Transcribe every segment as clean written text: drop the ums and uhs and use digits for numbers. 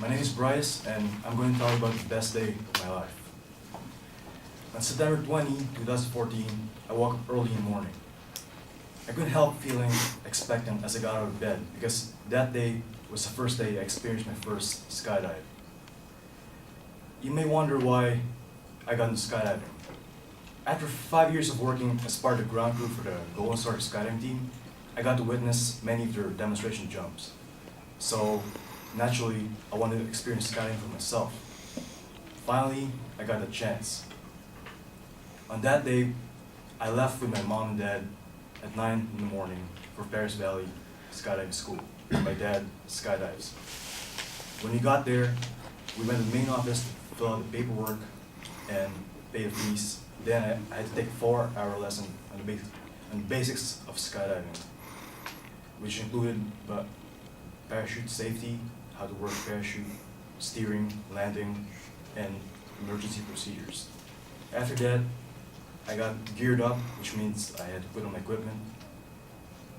My name is Bryce, and I'm going to tell you about the best day of my life. On September 20, 2014, I woke up early in the morning. I couldn't help feeling expectant as I got out of bed because that day was the first day I experienced my first skydive. You may wonder why I got into skydiving. After 5 years of working as part of the ground crew for the Golden Star skydiving team, I got to witness many of their demonstration jumps. So naturally, I wanted to experience skydiving for myself. Finally, I got a chance. On that day, I left with my mom and dad at 9 in the morning for Paris Valley skydiving school. My dad skydives. When we got there, we went to the main office to fill out the paperwork and pay the fees. Then I had to take a 4-hour lesson on the basics of skydiving, which included parachute safety, how to work parachute, steering, landing, and emergency procedures. After that, I got geared up, which means I had to put on my equipment,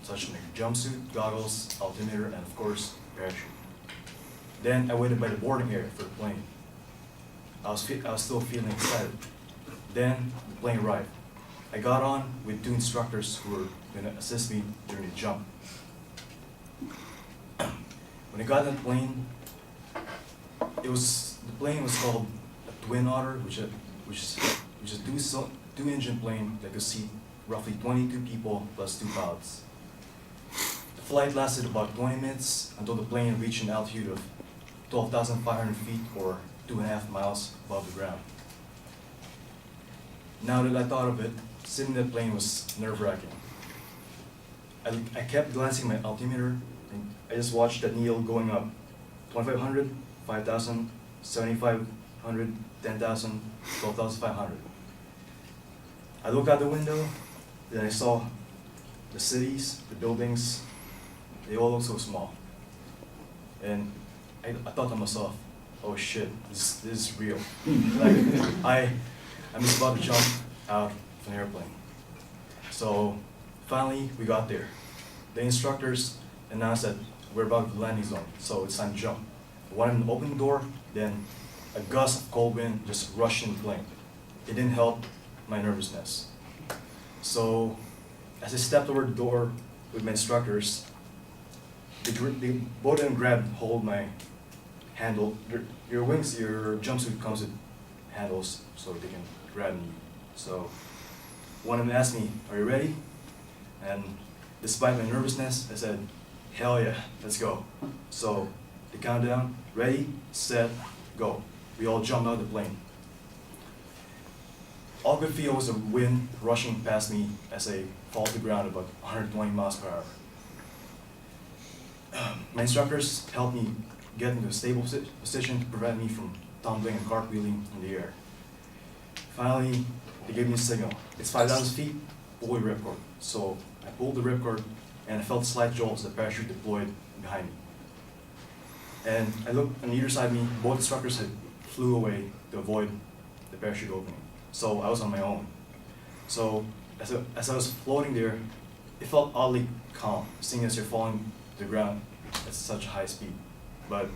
such as my jumpsuit, goggles, altimeter, and of course, parachute. Then I waited by the boarding area for the plane. I was still feeling excited. Then the plane arrived. I got on with 2 instructors who were going to assist me during the jump. When I got on the plane, the plane was called a Twin Otter, which is a two-engine plane that could seat roughly 22 people plus 2 pilots. The flight lasted about 20 minutes until the plane reached an altitude of 12,500 feet or 2.5 miles above the ground. Now that I thought of it, sitting in the plane was nerve-wracking. I kept glancing at my altimeter, and I just watched that needle going up. 2,500, 5,000, 7,500, 10,000, 12,500. I looked out the window, then I saw the cities, the buildings, they all look so small. And I thought to myself, oh shit, this is real. Like, I'm just about to jump out of an airplane. So finally, we got there. The instructors announced that we're about the landing zone, so it's time to jump. I wanted to open the door, then a gust of cold wind just rushed in the plane. It didn't help my nervousness. So as I stepped over the door with my instructors, they both of them grabbed hold my handle. Your jumpsuit comes with handles so they can grab me. So one of them asked me, "Are you ready?" And despite my nervousness, I said, "Hell yeah, let's go." So the countdown, ready, set, go. We all jumped out of the plane. All I could feel was the wind rushing past me as I fall to the ground about 120 miles per hour. My instructors helped me get into a stable position to prevent me from tumbling and cartwheeling in the air. Finally, they gave me a signal. It's 5,000 feet, pull the ripcord. So I pulled the ripcord and I felt slight jolts as the parachute deployed behind me. And I looked on either side of me, both instructors had flew away to avoid the parachute opening. So I was on my own. So as I was floating there, it felt oddly calm, seeing as you're falling to the ground at such high speed. But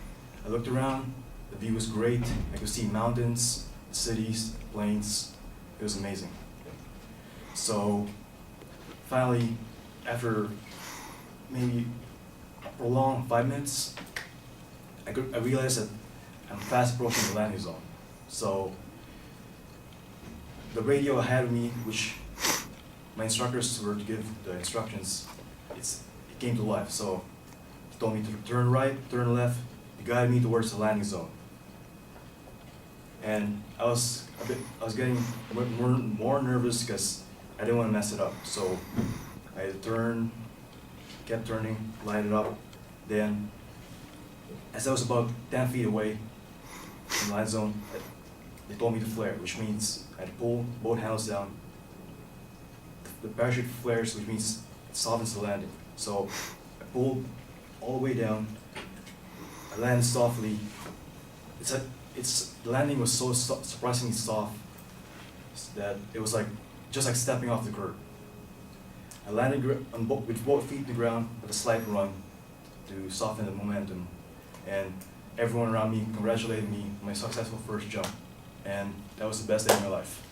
I looked around, the view was great. I could see mountains, cities, plains. It was amazing. So finally, after maybe a prolonged 5 minutes, I realized that I'm fast approaching the landing zone. So the radio ahead of me, which my instructors were to give the instructions, it came to life. So he told me to turn right, turn left. He guided me towards the landing zone. And I was getting more nervous because I didn't want to mess it up. So I had to turn, kept turning, lined it up. Then, as I was about 10 feet away from the landing zone, they told me to flare, which means I had to pull both handles down. The parachute flares, which means it softens the landing. So I pulled all the way down. I landed softly. The landing was so surprisingly soft that it was just like stepping off the curb. I landed with both feet in the ground with a slight run to soften the momentum. And everyone around me congratulated me on my successful first jump, and that was the best day of my life.